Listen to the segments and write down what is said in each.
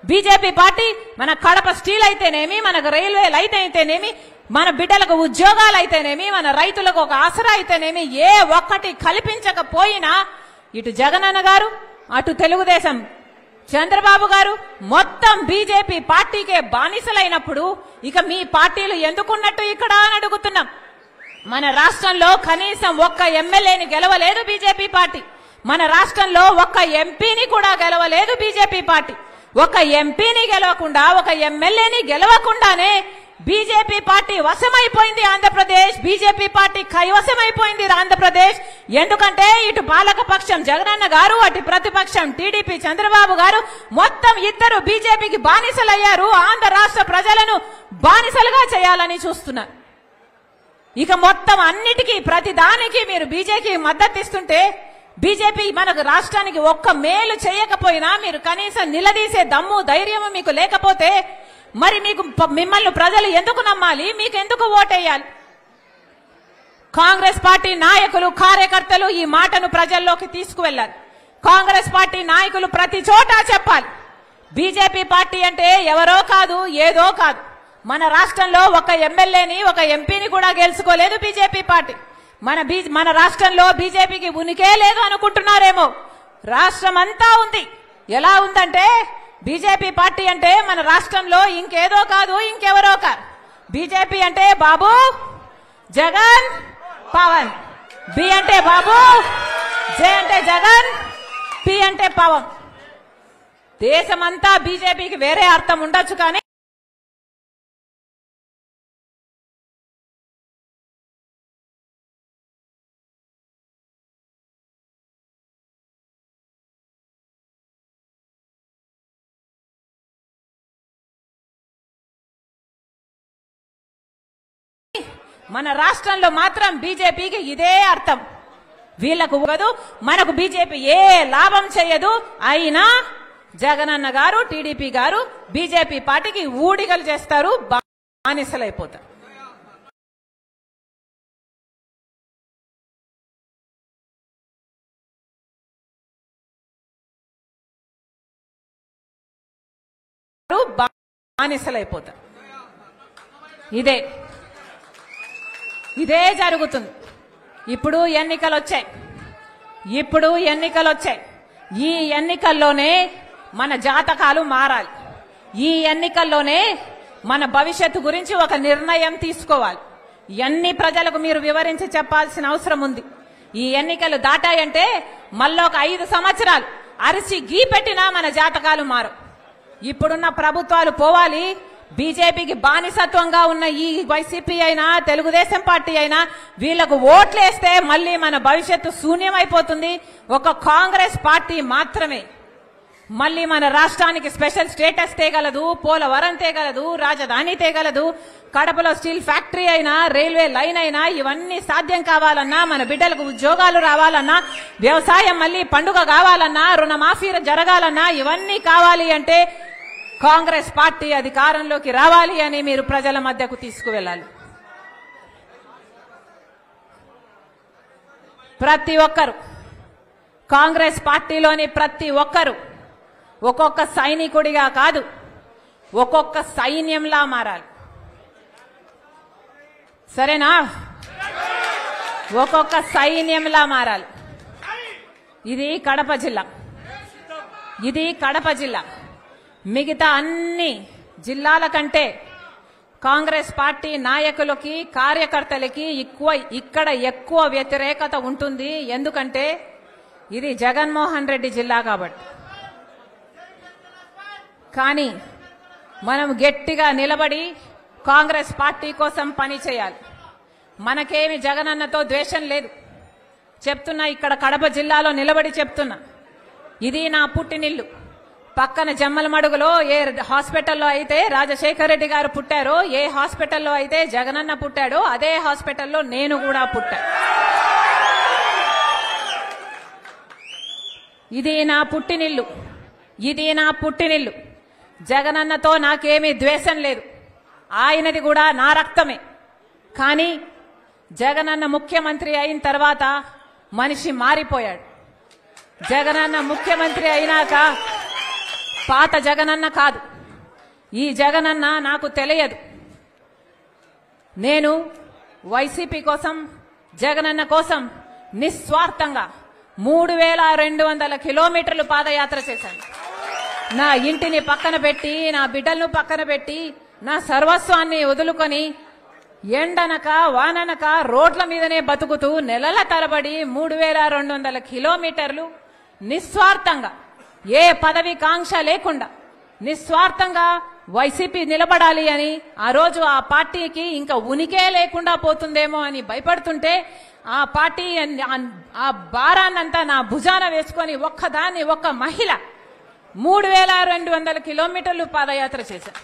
BJP party మన Kadapa steel అయితేనేమి, మనకు రైల్వే లైన్ అయితేనేమి, మన బిడ్డలకు ఉద్యోగాలు అయితేనేమి, మన రైతులకు ఒక ఆసరా అయితేనేమి, ఏ ఒక్కటి కల్పించకపోయినా ఇటు జగనన్న గారు, అటు తెలుగుదేశం చంద్రబాబు గారు మొత్తం బీజేపీ పార్టీకే బానిసలైనప్పుడు ఇక మీ పార్టీలు ఎందుకున్నట్టు ఇక్కడ అని అడుగుతున్నాం. మన రాష్ట్రంలో కనీసం ఒక్క ఎమ్మెల్యేని గెలవలేదు బీజేపీ పార్టీ. మన రాష్ట్రంలో ఒక్క ఎంపీని కూడా గెలవలేదు బీజేపీ పార్టీ. ఒక ఎంపీని గెలవకుండా, ఒక ఎమ్మెల్యేని గెలవకుండానే బీజేపీ పార్టీ వశమైపోయింది ఆంధ్రప్రదేశ్. బీజేపీ పార్టీ కైవశమైపోయింది ఆంధ్రప్రదేశ్. ఎందుకంటే ఇటు పాలక పక్షం జగనన్న గారు, అటు ప్రతిపక్షం టీడీపీ చంద్రబాబు గారు మొత్తం ఇద్దరు బీజేపీకి బానిసలయ్యారు. ఆంధ్ర రాష్ట్ర ప్రజలను బానిసలుగా చేయాలని చూస్తున్నారు. ఇక మొత్తం అన్నిటికీ ప్రతి దానికి మీరు బీజేపీ మద్దతు ఇస్తుంటే, బీజేపీ మనకు రాష్ట్రానికి ఒక్క మేలు చేయకపోయినా మీరు కనీసం నిలదీసే దమ్ము ధైర్యము మీకు లేకపోతే మరి మిమ్మల్ని ప్రజలు ఎందుకు నమ్మాలి? మీకు ఎందుకు ఓటేయాలి? కాంగ్రెస్ పార్టీ నాయకులు, కార్యకర్తలు ఈ మాటను ప్రజల్లోకి తీసుకువెళ్లాలి. కాంగ్రెస్ పార్టీ నాయకులు ప్రతి చోట చెప్పాలి, బీజేపీ పార్టీ అంటే ఎవరో కాదు, ఏదో కాదు. మన రాష్ట్రంలో ఒక ఎమ్మెల్యేని, ఒక ఎంపీని కూడా గెలుచుకోలేదు బీజేపీ పార్టీ. మన రాష్ట్రంలో బీజేపీకి ఉనికే లేదు అనుకుంటున్నారేమో. రాష్ట్రం అంతా ఉంది. ఎలా ఉందంటే బీజేపీ పార్టీ అంటే మన రాష్ట్రంలో ఇంకేదో కాదు, ఇంకెవరో కాదు. బీజేపీ అంటే బాబు, జగన్, పవన్. బి అంటే బాబు, జే అంటే జగన్, పి అంటే పవన్. దేశమంతా బీజేపీకి వేరే అర్థం ఉండొచ్చు కానీ మన రాష్ట్రంలో మాత్రం బీజేపీకి ఇదే అర్థం. వీళ్లకు కాదు, మనకు బీజేపీ ఏ లాభం చేయదు. అయినా జగనన్న గారు, టీడీపీ గారు బీజేపీ పార్టీకి ఊడిగలు చేస్తారు, బానిసలైపోతారు. బానిసలైపోతారు. ఇదే జరుగుతుంది. ఇప్పుడు ఎన్నికలు వచ్చాయి. ఈ ఎన్నికల్లోనే మన జాతకాలు మారాలి. ఈ ఎన్నికల్లోనే మన భవిష్యత్తు గురించి ఒక నిర్ణయం తీసుకోవాలి. ఎన్ని ప్రజలకు మీరు వివరించి చెప్పాల్సిన అవసరం ఉంది. ఈ ఎన్నికలు దాటాయంటే మళ్ళీ ఒక 5 సంవత్సరాలు అరిచి గీ పెట్టినా మన జాతకాలు మారు. ఇప్పుడున్న ప్రభుత్వాలు పోవాలి. బీజేపీకి బానిసత్వంగా ఉన్న ఈ వైసీపీ అయినా, తెలుగుదేశం పార్టీ అయినా వీళ్లకు ఓట్లేస్తే మళ్ళీ మన భవిష్యత్తు శూన్యమైపోతుంది. ఒక కాంగ్రెస్ పార్టీ మాత్రమే మళ్ళీ మన రాష్ట్రానికి స్పెషల్ స్టేటస్ తేగలదు, పోలవరం తేగలదు, రాజధాని తేగలదు. కడపలో స్టీల్ ఫ్యాక్టరీ అయినా, రైల్వే లైన్ అయినా ఇవన్నీ సాధ్యం కావాలన్నా, మన బిడ్డలకు ఉద్యోగాలు రావాలన్నా, వ్యవసాయం మళ్ళీ పండుగ కావాలన్నా, రుణమాఫీ జరగాలన్నా, ఇవన్నీ కావాలి అంటే కాంగ్రెస్ పార్టీ అధికారంలోకి రావాలి అని మీరు ప్రజల మధ్యకు తీసుకువెళ్ళాలి. ప్రతి ఒక్కరు, కాంగ్రెస్ పార్టీలోని ప్రతి ఒక్కరు ఒక్కొక్క సైనికుడిగా కాదు, ఒక్కొక్క సైన్యంలా మారాలి. సరేనా? ఒక్కొక్క సైన్యంలా మారాలి. ఇది కడప జిల్లా. మిగతా అన్ని జిల్లాల కంటే కాంగ్రెస్ పార్టీ నాయకులకి, కార్యకర్తలకి ఇక్కడ ఎక్కువ వ్యతిరేకత ఉంటుంది. ఎందుకంటే ఇది జగన్మోహన్ రెడ్డి జిల్లా కాబట్టి. కానీ మనం గట్టిగా నిలబడి కాంగ్రెస్ పార్టీ కోసం పని చేయాలి. మనకేమి జగనన్నతో ద్వేషం లేదు. చెప్తున్నా, ఇక్కడ కడప జిల్లాలో నిలబడి చెప్తున్నా, ఇది నా పుట్టినిల్లు. పక్కన జమ్మలమడుగులో ఏ హాస్పిటల్లో అయితే రాజశేఖర రెడ్డి గారు పుట్టారో, ఏ హాస్పిటల్లో అయితే జగనన్న పుట్టాడో అదే హాస్పిటల్లో నేను కూడా పుట్టా. ఇది నా పుట్టినిల్లు. జగనన్నతో నాకేమీ ద్వేషం లేదు. ఆయనది కూడా నా రక్తమే. కానీ జగనన్న ముఖ్యమంత్రి అయిన తర్వాత మనిషి మారిపోయాడు. జగనన్న ముఖ్యమంత్రి అయినాక పాత జగనన్న కాదు. ఈ జగనన్న నాకు తెలియదు. నేను వైసీపీ కోసం, జగనన్న కోసం నిస్వార్థంగా 3200 కిలోమీటర్లు పాదయాత్ర చేశాను. నా ఇంటిని పక్కన పెట్టి, నా బిడ్డలను పక్కన పెట్టి, నా సర్వస్వాన్ని వదులుకొని ఎండనక వాననక రోడ్ల మీదనే బతుకుతూ నెలల తరబడి 3200 కిలోమీటర్లు నిస్వార్థంగా, ఏ పదవి కాంక్ష లేకుండా నిస్వార్థంగా వైసీపీ నిలబడాలి అని, ఆ రోజు ఆ పార్టీకి ఇంకా ఉనికే లేకుండా పోతుందేమో అని భయపడుతుంటే, ఆ పార్టీ ఆ భారాన్నంతా నా భుజాన వేసుకొని ఒక్కదాన్ని, ఒక్క మహిళ 3200 కిలోమీటర్లు పాదయాత్ర చేశారు.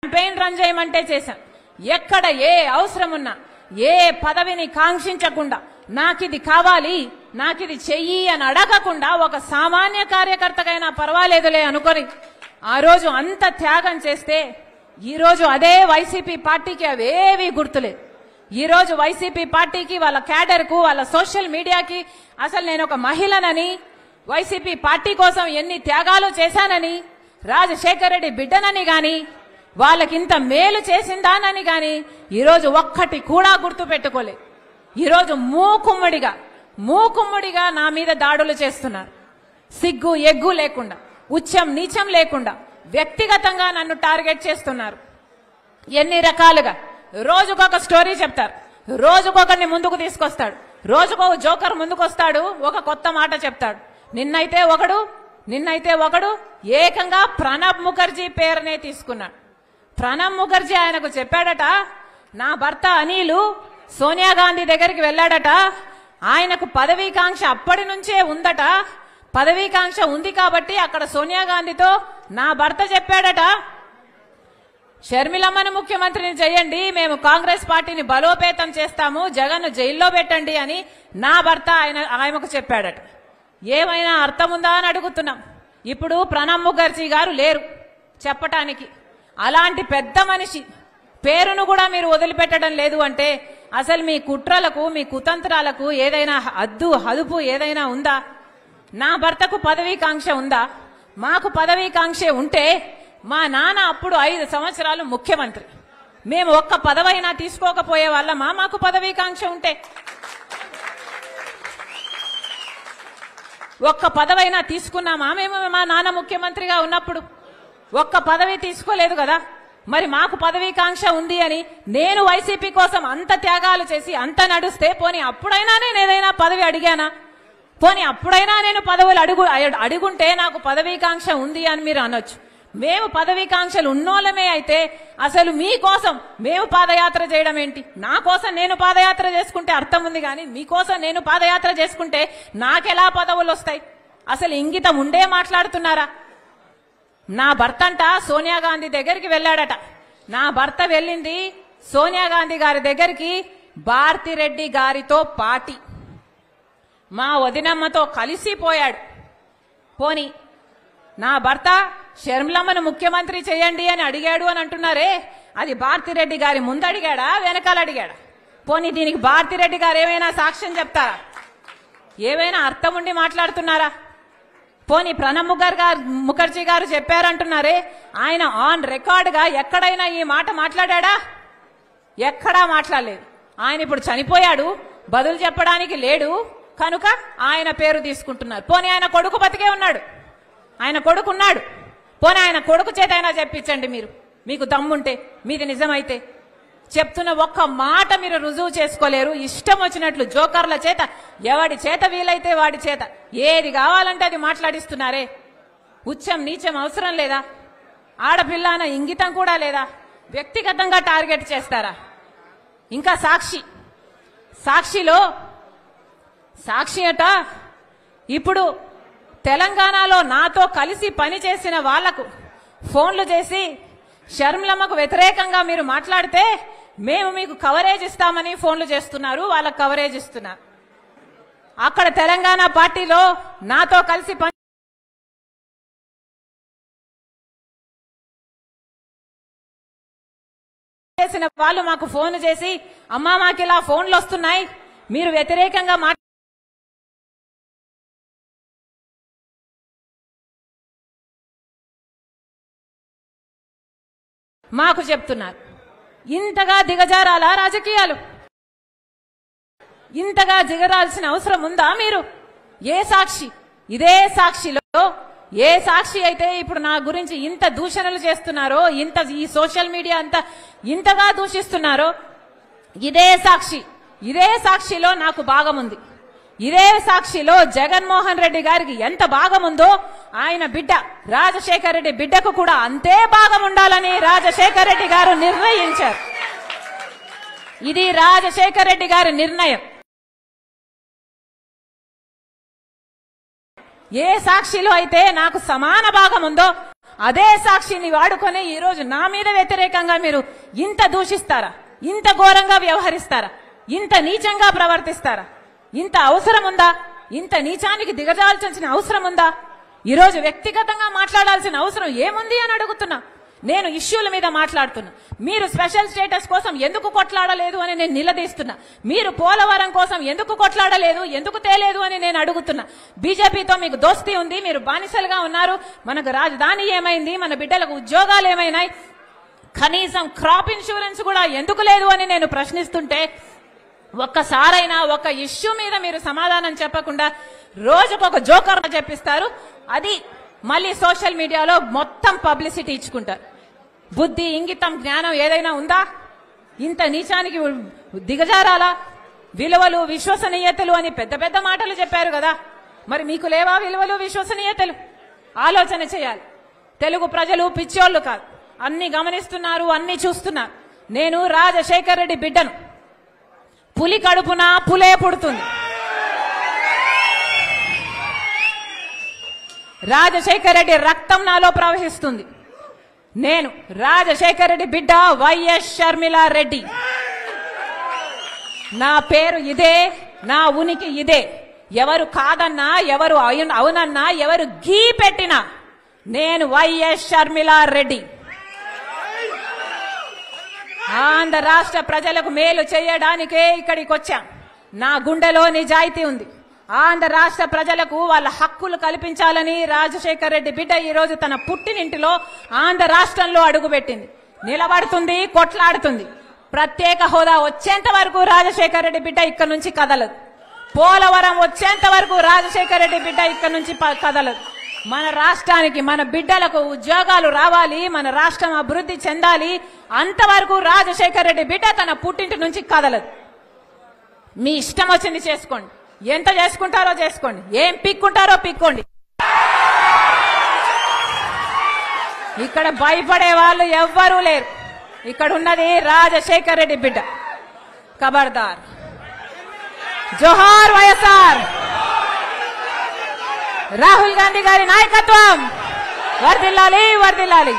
క్యాంపెయిన్ రన్ చేయమంటే చేశాం. ఎక్కడ ఏ అవసరం ఉన్నా, ఏ పదవిని కాంక్షించకుండా, నాకిది కావాలి, నాకిది చెయ్యి అని అడగకుండా, ఒక సామాన్య కార్యకర్తకైనా పర్వాలేదులే అనుకొని ఆ రోజు అంత త్యాగం చేస్తే, ఈ రోజు అదే వైసీపీ పార్టీకి అవేవి గుర్తులేదు. ఈ రోజు వైసీపీ పార్టీకి, వాళ్ళ క్యాడర్కు, వాళ్ళ సోషల్ మీడియాకి అసలు నేను ఒక మహిళనని, వైసీపీ పార్టీ కోసం ఎన్ని త్యాగాలు చేశానని, రాజశేఖర్ రెడ్డి బిడ్డనని గాని, వాళ్ళకింత మేలు చేసిందానని గాని ఈరోజు ఒక్కటి కూడా గుర్తు పెట్టుకోలే. ఈరోజు మూకుమ్మడిగా నా మీద దాడులు చేస్తున్నారు. సిగ్గు ఎగ్గు లేకుండా, ఉచ్చం నీచం లేకుండా వ్యక్తిగతంగా నన్ను టార్గెట్ చేస్తున్నారు. ఎన్ని రకాలుగా రోజుకొక స్టోరీ చెప్తారు, రోజుకొకరిని ముందుకు తీసుకొస్తాడు, రోజుకొక జోకర్ ముందుకొస్తాడు, ఒక కొత్త మాట చెప్తాడు. నిన్నైతే ఒకడు ఏకంగా ప్రణబ్ ముఖర్జీ పేరునే తీసుకున్నాడు. ప్రణబ్ ముఖర్జీ ఆయనకు చెప్పాడట, నా భర్త అనిలు సోనియా గాంధీ దగ్గరికి వెళ్ళాడట, ఆయనకు పదవీకాంక్ష అప్పటి నుంచే ఉందట, పదవీకాంక్ష ఉంది కాబట్టి అక్కడ సోనియా గాంధీతో నా భర్త చెప్పాడట, షర్మిలమ్మను ముఖ్యమంత్రిని చేయండి, మేము కాంగ్రెస్ పార్టీని బలోపేతం చేస్తాము, జగన్ జైల్లో పెట్టండి అని నా భర్త ఆయనకు చెప్పాడట. ఏమైనా అర్థం ఉందా అని అడుగుతున్నాం. ఇప్పుడు ప్రణబ్ ముఖర్జీ గారు లేరు చెప్పటానికి. అలాంటి పెద్ద మనిషి పేరును కూడా మీరు వదిలిపెట్టడం లేదు అంటే అసలు మీ కుట్రలకు, మీ కుతంత్రాలకు ఏదైనా హదుపు ఏదైనా ఉందా? నా భర్తకు పదవీకాంక్ష ఉందా? మాకు పదవీకాంక్ష ఉంటే మా నాన్న అప్పుడు 5 సంవత్సరాలు ముఖ్యమంత్రి, మేము ఒక్క పదవైనా తీసుకోకపోయే వాళ్ళమా? మాకు పదవీకాంక్ష ఉంటే ఒక్క పదవైనా తీసుకున్నామా మేము? మా నాన్న ముఖ్యమంత్రిగా ఉన్నప్పుడు ఒక్క పదవి తీసుకోలేదు కదా. మరి మాకు పదవీకాంక్ష ఉంది అని నేను వైసీపీ కోసం అంత త్యాగాలు చేసి అంత నడుస్తే, పోనీ అప్పుడైనా నేను ఏదైనా పదవి అడిగానా? పోనీ అప్పుడైనా నేను పదవులు అడుగుంటే నాకు పదవీకాంక్ష ఉంది అని మీరు అనొచ్చు. మేము పదవీకాంక్షలు ఉన్నోళ్ళమే అయితే అసలు మీకోసం మేము పాదయాత్ర చేయడం ఏంటి? నా కోసం నేను పాదయాత్ర చేసుకుంటే అర్థం ఉంది, కానీ మీకోసం నేను పాదయాత్ర చేసుకుంటే నాకెలా పదవులు వస్తాయి? అసలు ఇంగితం ఉండే మాట్లాడుతున్నారా? నా భర్త అంట సోనియా గాంధీ దగ్గరికి వెళ్ళాడట. నా భర్త వెళ్ళింది సోనియా గాంధీ గారి దగ్గరికి భారతిరెడ్డి గారితో పార్టీ, మా వదినమ్మతో కలిసిపోయాడు. పోని నా భర్త షర్మిలమ్మను ముఖ్యమంత్రి చేయండి అని అడిగాడు అని అంటున్నారే, అది భారతిరెడ్డి గారి ముందు అడిగాడా, వెనకాల అడిగాడా? పోనీ దీనికి భారతిరెడ్డి గారు ఏమైనా సాక్ష్యం చెప్తారా? ఏమైనా అర్థం ఉండి మాట్లాడుతున్నారా? పోనీ ప్రణబ్ ముఖర్జీ గారు చెప్పారంటున్నారే, ఆయన ఆన్ రికార్డుగా ఎక్కడైనా ఈ మాట మాట్లాడా? ఎక్కడా మాట్లాడలేదు. ఆయన ఇప్పుడు చనిపోయాడు, బదులు చెప్పడానికి లేడు కనుక ఆయన పేరు తీసుకుంటున్నారు. పోనీ ఆయన కొడుకు బతికే ఉన్నాడు, ఆయన కొడుకున్నాడు, పోనీ ఆయన కొడుకు చేత అయినా చెప్పించండి మీరు, మీకు దమ్ముంటే, మీది నిజమైతే. చెప్తున్న ఒక్క మాట మీరు రుజువు చేసుకోలేరు. ఇష్టం వచ్చినట్లు జోకర్ల చేత, ఎవడి చేత వీలైతే వాడి చేత ఏది కావాలంటే అది మాట్లాడిస్తున్నారే. ఉచ్చం నీచం అవసరం లేదా? ఆడపిల్ల అన్న ఇంగితం కూడా లేదా? వ్యక్తిగతంగా టార్గెట్ చేస్తారా? ఇంకా సాక్షి అట ఇప్పుడు తెలంగాణలో నాతో కలిసి పనిచేసిన వాళ్లకు ఫోన్లు చేసి షర్మిలమ్మకు వ్యతిరేకంగా మీరు మాట్లాడితే మేము మీకు కవరేజ్ ఇస్తామని ఫోన్లు చేస్తున్నారు, వాళ్ళకు కవరేజ్ ఇస్తున్నారు. అక్కడ తెలంగాణ పార్టీలో నాతో కలిసి చేసిన వాళ్ళు మాకు ఫోన్ చేసి, అమ్మా మాకు ఇలా ఫోన్లు వస్తున్నాయి, మీరు వ్యతిరేకంగా మాకు చెప్తున్నారు. ఇంతగా దిగజారాలా రాజకీయాలు? ఇంతగా దిగరాల్సిన అవసరం ఉందా? మీరు ఏ సాక్షి, ఇదే సాక్షిలో ఏ సాక్షి అయితే ఇప్పుడు నా గురించి ఇంత దూషణలు చేస్తున్నారో, ఇంత ఈ సోషల్ మీడియా అంతా ఇంతగా దూషిస్తున్నారో, ఇదే సాక్షిలో నాకు భాగం ఉంది. ఇదే సాక్షిలో జగన్మోహన్ రెడ్డి గారికి ఎంత భాగం ఉందో ఆయన బిడ్డ రాజశేఖర రెడ్డి బిడ్డకు కూడా అంతే భాగం ఉండాలని రాజశేఖర రెడ్డి గారు నిర్ణయించారు. ఇది రాజశేఖర రెడ్డి గారి నిర్ణయం. ఏ సాక్షిలో అయితే నాకు సమాన భాగం ఉందో అదే సాక్షిని వాడుకొని ఈ రోజు నా మీద వ్యతిరేకంగా మీరు ఇంత దూషిస్తారా? ఇంత ఘోరంగా వ్యవహరిస్తారా? ఇంత నీచంగా ప్రవర్తిస్తారా? ఇంత అవసరం ఉందా? ఇంత నీచానికి దిగజాల్చాల్సిన అవసరం ఉందా? ఈరోజు వ్యక్తిగతంగా మాట్లాడాల్సిన అవసరం ఏముంది అని అడుగుతున్నా. నేను ఇష్యూల మీద మాట్లాడుతున్నా. మీరు స్పెషల్ స్టేటస్ కోసం ఎందుకు కొట్లాడలేదు అని నేను నిలదీస్తున్నా. మీరు పోలవరం కోసం ఎందుకు కొట్లాడలేదు, ఎందుకు తేలేదు అని నేను అడుగుతున్నా. బీజేపీతో మీకు దోస్తీ ఉంది, మీరు బానిసలుగా ఉన్నారు. మనకు రాజధాని ఏమైంది, మన బిడ్డలకు ఉద్యోగాలు ఏమైనాయి, కనీసం క్రాప్ ఇన్సూరెన్స్ కూడా ఎందుకు లేదు అని నేను ప్రశ్నిస్తుంటే ఒక్కసారైనా ఒక ఇష్యూ మీద మీరు సమాధానం చెప్పకుండా రోజుకొక జోకర్ చెప్పిస్తారు. అది మళ్ళీ సోషల్ మీడియాలో మొత్తం పబ్లిసిటీ ఇచ్చుకుంటారు. బుద్ధి, ఇంగితం, జ్ఞానం ఏదైనా ఉందా? ఇంత నీచానికి దిగజారాలా? విలువలు, విశ్వసనీయతలు అని పెద్ద పెద్ద మాటలు చెప్పారు కదా, మరి మీకు లేవా విలువలు, విశ్వసనీయతలు? ఆలోచన చేయాలి. తెలుగు ప్రజలు పిచ్చోళ్లు కాదు, అన్ని గమనిస్తున్నారు, అన్ని చూస్తున్నారు. నేను రాజశేఖర రెడ్డి బిడ్డను. పులి కడుపున పులే పుడుతుంది. రాజశేఖర రెడ్డి రక్తం నాలో ప్రవహిస్తుంది. నేను రాజశేఖర రెడ్డి బిడ్డ వైఎస్ షర్మిలా రెడ్డి. నా పేరు ఇదే, నా ఉనికి ఇదే. ఎవరు కాదన్నా, ఎవరు అవునన్నా, ఎవరు గీ పెట్టినా నేను వైఎస్ షర్మిలా రెడ్డి. ఆంధ్ర రాష్ట్ర ప్రజలకు మేలు చేయడానికే ఇక్కడికి వచ్చాం. నా గుండెలో నిజాయితీ ఉంది. ఆంధ్ర రాష్ట్ర ప్రజలకు వాళ్ళ హక్కులు కల్పించాలని రాజశేఖర రెడ్డి బిడ్డ ఈ రోజు తన పుట్టినింటిలో ఆంధ్ర రాష్ట్రంలో అడుగుపెట్టింది. నిలబడుతుంది, కొట్లాడుతుంది. ప్రత్యేక హోదా వచ్చేంత వరకు రాజశేఖర రెడ్డి బిడ్డ ఇక్కడ నుంచి కదలదు. పోలవరం వచ్చేంత వరకు రాజశేఖర రెడ్డి బిడ్డ ఇక్కడ నుంచి కదలదు. మన రాష్ట్రానికి, మన బిడ్డలకు ఉద్యోగాలు రావాలి, మన రాష్ట్రం అభివృద్ధి చెందాలి. అంతవరకు రాజశేఖర రెడ్డి బిడ్డ తన పుట్టింటి నుంచి కదలదు. మీ ఇష్టం వచ్చింది చేసుకోండి, ఎంత చేసుకుంటారో చేసుకోండి, ఏం పిక్కుంటారో పిక్కోండి. ఇక్కడ భయపడే వాళ్ళు ఎవ్వరూ లేరు. ఇక్కడ ఉన్నది రాజశేఖర రెడ్డి బిడ్డ. ఖబర్దార్. జోహార్ వైఎస్ఆర్. రాహుల్ గాంధీ గారి నాయకత్వం వర్ధిల్లాలి, వర్ధిల్లాలి.